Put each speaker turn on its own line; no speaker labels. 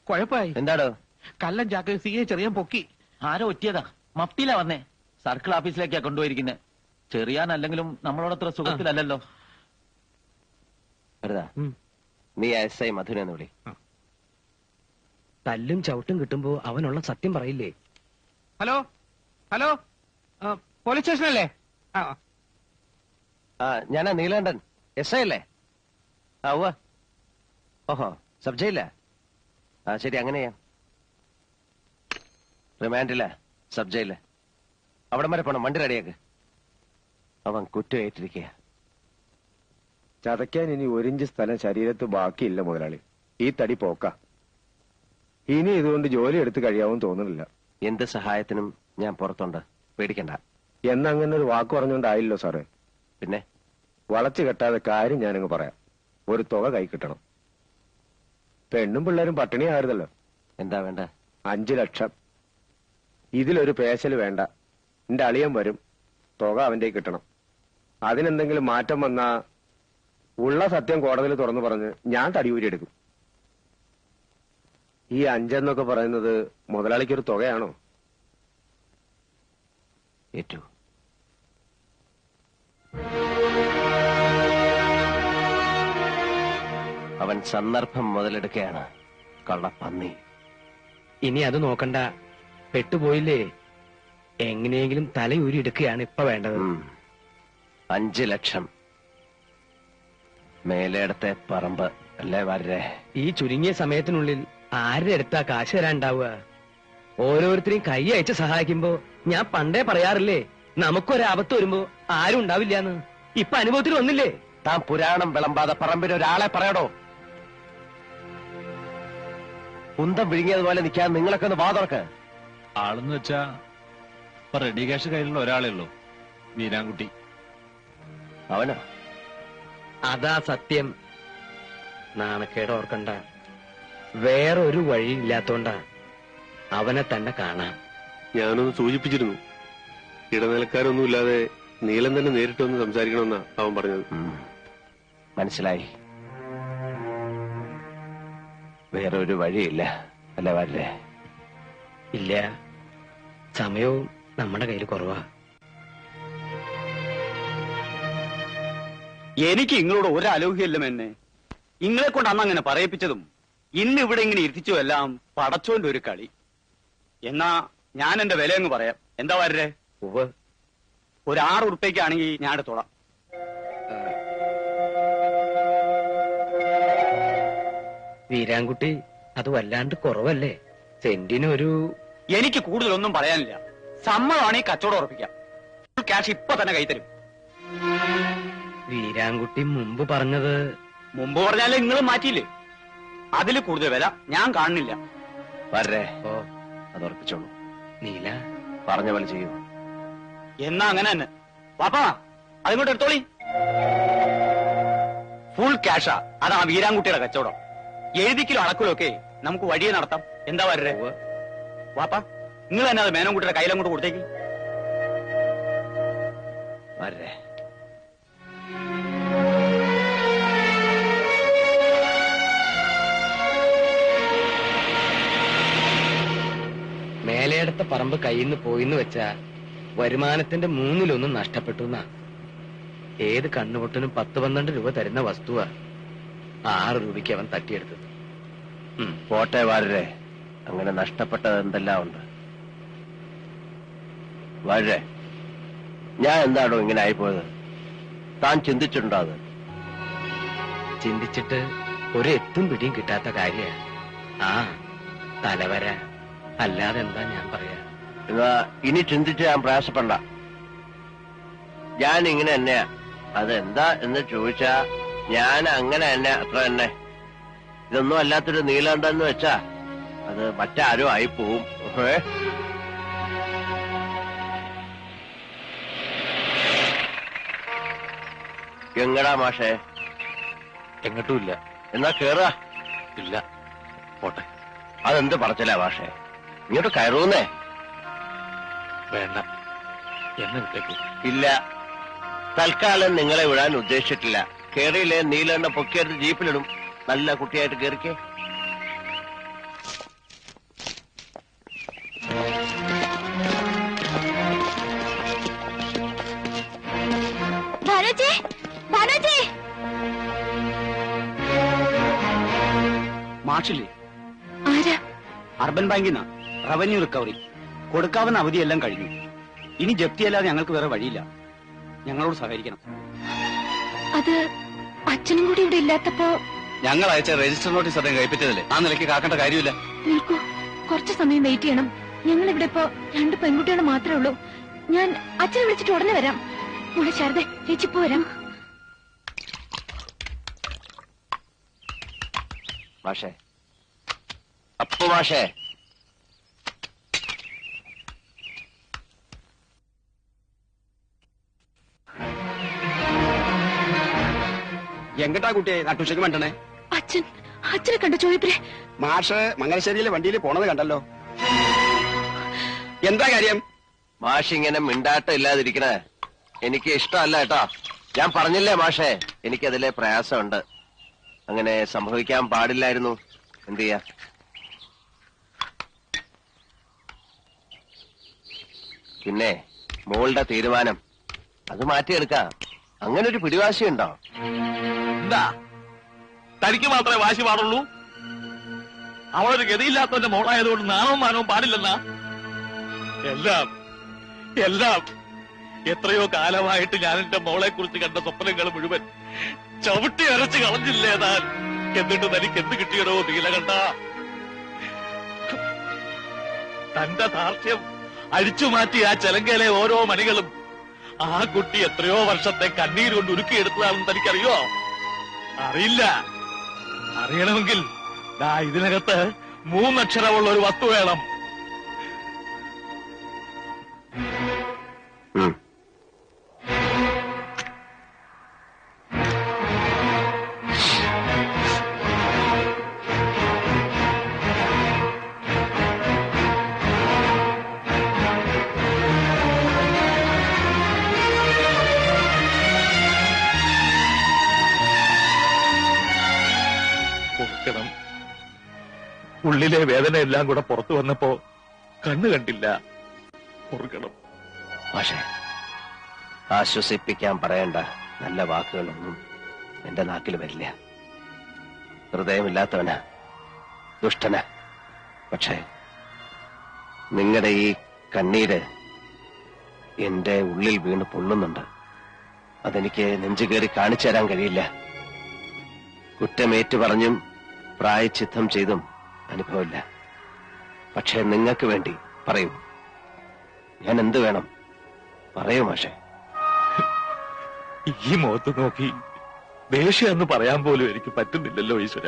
കുഴപ്പമായി.
എന്താടോ?
കല്ലൻ ചാക്ക് സിയെ ചെറിയാൻ പൊക്കി.
ആരോ ഒറ്റിയതാ. മഫ്തിയിലാ വന്നേ. സർക്കിൾ ഓഫീസിലേക്കാ കൊണ്ടുപോയിരിക്കുന്നത്. ചെറിയാനല്ലെങ്കിലും നമ്മളോടത്ര സുഖത്തിലല്ലോ.
വെറുതാ നീ SI മധുനെ വിളി.
തല്ലും ചവിട്ടും കിട്ടുമ്പോ അവനുള്ള സത്യം പറയില്ലേ?
ഹലോ ഹലോ, പോലീസ് സ്റ്റേഷനല്ലേ?
ഞാനാ നീലാണ്ടൻ. SI അല്ലേ? ഉവ്വ. ഓഹോ, സബ് ജയില. ശരി, അങ്ങനെയാ. റിമാൻഡില്ല, സബ് ജയില്. അവിടം വരെ പോണം. വണ്ടി റെഡിയാക്ക്. അവൻ കുറ്റം ഏറ്റിരിക്കുക.
ചതയ്ക്കാൻ ഇനി 1 ഇഞ്ച് സ്ഥലം ശരീരത്ത് ബാക്കിയില്ല മുതലാളി. ഈ തടി പോക്ക. ഇനി ഇതുകൊണ്ട് ജോലി എടുത്ത് കഴിയാവും തോന്നുന്നില്ല.
എന്ത് സഹായത്തിനും ഞാൻ പുറത്തുണ്ട്, പേടിക്കണ്ട.
എന്നങ്ങനെ ഒരു വാക്ക് പറഞ്ഞുകൊണ്ടായില്ലോ സാറേ.
പിന്നെ
വളച്ചു കെട്ടാതെ കാര്യം ഞാനങ്ങ് പറയാം. ഒരു തുക കൈ കിട്ടണം. പെണ്ണും പിള്ളേരും പട്ടിണിയായിരുന്നല്ലോ.
എന്താ വേണ്ട?
5 ലക്ഷം. ഇതിലൊരു പേശല് വേണ്ട. എന്റെ അളിയൻ വരും. തുക അവന്റെ കിട്ടണം. അതിനെന്തെങ്കിലും മാറ്റം വന്നാ ഉള്ള സത്യം കോടതിയിൽ തുറന്നു പറഞ്ഞ് ഞാൻ തടിയൂരി എടുക്കും. ഈ 5 എന്നൊക്കെ പറയുന്നത് മുതലാളിക്കൊരു തുകയാണോ?
ഏറ്റു. അവൻ സന്ദർഭം മുതലെടുക്കുകയാണ്. കള്ളപ്പന്നി.
ഇനി അത് നോക്കണ്ട. പെട്ടുപോയില്ലേ? എങ്ങനെയെങ്കിലും തലയൂരി എടുക്കുകയാണ് ഇപ്പൊ വേണ്ടത്.
5 ലക്ഷം. മേലെടുത്തെ പറമ്പ് അല്ലേ വരെ?
ഈ ചുരുങ്ങിയ സമയത്തിനുള്ളിൽ ആരുടെ അടുത്താ കാശ് തരാണ്ടാവുക? ഓരോരുത്തരെയും കൈ അയച്ച് സഹായിക്കുമ്പോ ഞാൻ പണ്ടേ പറയാറില്ലേ, നമുക്കൊരാപത്ത് വരുമ്പോ ആരും ഉണ്ടാവില്ലാന്ന്. ഇപ്പൊ അനുഭവത്തിൽ വന്നില്ലേ?
താൻ പുരാണം വിളമ്പാതെ പറമ്പിന് ഒരാളെ പറയടോ. കുന്തം വിഴുങ്ങിയതുപോലെ നിൽക്കാൻ നിങ്ങളൊക്കെ ഒന്ന് വാതുറക്ക്.
ആളെന്ന് വെച്ചാ ഇപ്പൊ റെഡി ക്യാഷ് കയ്യിലുള്ള ഒരാളേ ഉള്ളൂ, വീരാൻകുട്ടി.
അവനോ?
അതാ സത്യം. നാണക്കേട് ഓർക്കണ്ട. വേറൊരു വഴി ഇല്ലാത്തോണ്ടാ അവനെ തന്നെ കാണാം.
ഞാനൊന്ന് സൂചിപ്പിച്ചിരുന്നു. ഇടനിലക്കാരൊന്നുമില്ലാതെ നീലൻ തന്നെ നേരിട്ട് വന്ന് സംസാരിക്കണമെന്നാ അവൻ പറഞ്ഞത്.
മനസ്സിലായി. വേറൊരു വഴിയില്ല അല്ല വരേ?
ഇല്ല. സമയവും നമ്മുടെ കയ്യിൽ കുറവാ.
എനിക്ക് ഇങ്ങളോട് ഒരലോഹ്യല്ല എന്നെ. ഇങ്ങളെ കൊണ്ട് അന്ന് അങ്ങനെ പറയിപ്പിച്ചതും ഇന്ന് ഇവിടെ ഇങ്ങനെ ഇരുത്തിച്ചു എല്ലാം പടച്ചോന്റെ ഒരു കളി. എന്നാ ഞാൻ എന്റെ വില അങ്ങ് പറയാം. എന്താ വരേ? ഒരു 6 ഉറുപ്പ്യക്കാണെങ്കിൽ ഞാൻ എടുത്തോളാം.
വീരാൻകുട്ടി, അത് വല്ലാണ്ട് കുറവല്ലേ? സെന്റിനൊരു...
എനിക്ക് കൂടുതലൊന്നും പറയാനില്ല. സമ്മതമാണെങ്കിൽ കച്ചവടം ഉറപ്പിക്കാം. ഫുൾ ക്യാഷ് ഇപ്പൊ തന്നെ കൈത്തരും.
വീരാൻകുട്ടി മുമ്പ് പറഞ്ഞത്...
മുമ്പ് പറഞ്ഞാലേ നിങ്ങളും മാറ്റിയില്ലേ? അതിൽ കൂടുതൽ വില ഞാൻ കാണുന്നില്ല.
വരേ? അത് ഉറപ്പിച്ചോളൂ.
നീല
പറഞ്ഞ പോലെ ചെയ്യൂ.
എന്നാ അങ്ങനെ തന്നെ. പാപ്പാ, അതിങ്ങോട്ട് എടുത്തോളി. ഫുൾ ക്യാഷാ. അതാ വീരാൻകുട്ടിയുടെ കച്ചവടം. എഴുതിക്കിലോ അളക്കിലോ ഒക്കെ നമുക്ക് വഴിയെ നടത്താം. എന്താ വരേ? വാപ്പാ, നിങ്ങൾ തന്നെ അത് മേനോൻകുട്ടിയുടെ കയ്യിലങ്ങോട്ട് കൊടുത്തേക്ക്.
വരേ?
മേലയിടത്തെ പറമ്പ് കയ്യിന്ന് പോയിന്ന് വെച്ചാ വരുമാനത്തിന്റെ 1/3 നഷ്ടപ്പെട്ടു എന്നാ. ഏത് കണ്ണുപൊട്ടനും 10-12 രൂപ തരുന്ന വസ്തുവാ 6 രൂപയ്ക്ക് അവൻ തട്ടിയെടുത്തത്.
പോട്ടെ വരേ, അങ്ങനെ നഷ്ടപ്പെട്ടത് എന്തെല്ലാം ഉണ്ട്. വരേ, ഞാൻ എന്താണോ ഇങ്ങനെ ആയിപ്പോയത്? താൻ ചിന്തിച്ചിട്ടുണ്ടോ അത്?
ചിന്തിച്ചിട്ട് ഒരു എത്തും പിടിയും കിട്ടാത്ത കാര്യ. ആ തലവര, അല്ലാതെ എന്താ ഞാൻ പറയാ?
എന്നാ ഇനി ചിന്തിച്ച് ഞാൻ പ്രയാസപ്പെടണ്ട. ഞാൻ ഇങ്ങനെ തന്നെയാ. അതെന്താ എന്ന് ചോദിച്ചാ ഞാൻ അങ്ങനെ തന്നെ, അത്ര തന്നെ. ഇതൊന്നും അല്ലാത്തൊരു നീലണ്ടെന്ന് വെച്ചാ അത് മറ്റാരും ആയി പോവും. എങ്ങടാ മാഷേ?
എങ്ങോട്ടുമില്ല.
എന്നാ കേറുക.
ഇല്ല, പോട്ടെ.
അതെന്ത് പറച്ചില്ല മാഷേ? ഇങ്ങോട്ട് കയറൂന്നേ.
വേണ്ട, എന്നെ വിട്ടേക്കൂ.
ഇല്ല, തൽക്കാലം നിങ്ങളെ വിടാൻ ഉദ്ദേശിച്ചിട്ടില്ല. കേറിയില്ലേ നീലെണ്ണ പൊക്കിയെടുത്ത് ജീപ്പിലിടും. നല്ല കുട്ടിയായിട്ട് കേറിക്കേ.
മാഷില്ലേ?
ആരാ?
അർബൻ ബാങ്കിൽ നിന്നാ. Revenue recovery. കൊടുക്കാവുന്ന അവധിയെല്ലാം കഴിഞ്ഞു. ഇനി ജപ്തിയല്ലാതെ ഞങ്ങൾക്ക് വേറെ വഴിയില്ല. ഞങ്ങളോട് സഹകരിക്കണം.
അത് അച്ഛനും കൂടി ഇവിടെ ഇല്ലാത്തപ്പോ
ഞങ്ങൾ അയച്ച രജിസ്റ്റർ നോട്ടീസ് അദ്ദേഹം കൈപ്പറ്റിയതല്ലേ? ആ നിലയ്ക്ക് കാക്കേണ്ട കാര്യമില്ല.
നിൽക്കൂ, കുറച്ചു സമയം വെയിറ്റ് ചെയ്യണം. ഞങ്ങൾ ഇവിടെ ഇപ്പോ 2 പെൺകുട്ടികൾ മാത്രമേ ഉള്ളൂ. ഞാൻ അച്ഛനെ വിളിച്ചിട്ട് ഉടനെ വരാം. മോളെ ശാരദ, ചേച്ചിപ്പോ വരാം.
മാഷേ, അപ്പു മാഷേ,
എങ്ങട്ടാ കുട്ടിയെ നട്ടുച്ചയ്ക്ക് മണ്ടണേ?
അച്ഛനെ കണ്ട ചോദിപ്പില്ലേ?
മാഷ് മംഗലശ്ശേരിയിലെ വണ്ടിയിൽ പോണത് കണ്ടല്ലോ. എന്താ കാര്യം?
മാഷ് ഇങ്ങനെ മിണ്ടാട്ടം ഇല്ലാതിരിക്കണേ എനിക്ക് ഇഷ്ടമല്ല കേട്ടോ. ഞാൻ പറഞ്ഞില്ലേ മാഷേ, എനിക്കതിലെ പ്രയാസമുണ്ട്. അങ്ങനെ സംഭവിക്കാൻ പാടില്ലായിരുന്നു. എന്ത് ചെയ്യാ? പിന്നെ മോളുടെ തീരുമാനം അത് മാറ്റിയെടുക്കാം. അങ്ങനെ ഒരു പിടിവാശിയുണ്ടോ?
എന്താ തനിക്ക് മാത്രമേ വാശി പാടുള്ളൂ? അവളൊരു ഗതിയില്ലാത്തവന്റെ മോളായതുകൊണ്ട് നാണവും മാനവും പാടില്ലെന്നാ? എല്ലാം എല്ലാം എത്രയോ കാലമായിട്ട് ഞാൻ എന്റെ മോളെ കുറിച്ച് കണ്ട സ്വപ്നങ്ങൾ മുഴുവൻ ചവിട്ടി അരച്ച് കളഞ്ഞില്ലേ താൻ? എന്നിട്ട് തനിക്ക് എന്ത് കിട്ടിയടോ നീലകണ്ഠ? തന്റെ ധാർഷ്ട്യം അഴിച്ചുമാറ്റി ആ ചെലങ്കയിലെ ഓരോ മണികളും ആ കുട്ടി എത്രയോ വർഷത്തെ കണ്ണീര് കൊണ്ട് ഉരുക്കിയെടുത്തതാണെന്ന് തനിക്കറിയോ? അറിയില്ല. അറിയണമെങ്കിൽ ഇതിനകത്ത് 3 അക്ഷരമുള്ള ഒരു വസ്തു വേണം. ഉള്ളിലെ വേദന എല്ലാം കൂടെ പുറത്തു വന്നപ്പോ കണ്ണു കണ്ടില്ല. ഓർക്കണം.
പക്ഷേ ആശ്വസിപ്പിക്കാൻ പറയേണ്ട നല്ല വാക്കുകളൊന്നും എന്റെ നാക്കിൽ വരില്ല. ഹൃദയമില്ലാത്തവനാ, ദുഷ്ടനാ. പക്ഷേ നിങ്ങളുടെ ഈ കണ്ണീര് എന്റെ ഉള്ളിൽ വീണ് പൊള്ളുന്നുണ്ട്. അതെനിക്ക് നെഞ്ചുകേറി കാണിച്ചു തരാൻ കഴിയില്ല. കുറ്റമേറ്റു പറഞ്ഞും പ്രായച്ചിത്തം ചെയ്തും അനുഭവമില്ല. പക്ഷേ നിങ്ങൾക്ക് വേണ്ടി പറയൂ, ഞാൻ എന്ത് വേണം പറയൂ മാഷേ.
ഈ മുഖത്ത് നോക്കി ദേഷ്യം എന്ന് പറയാൻ പോലും എനിക്ക് പറ്റുന്നില്ലല്ലോ ഈശ്വര.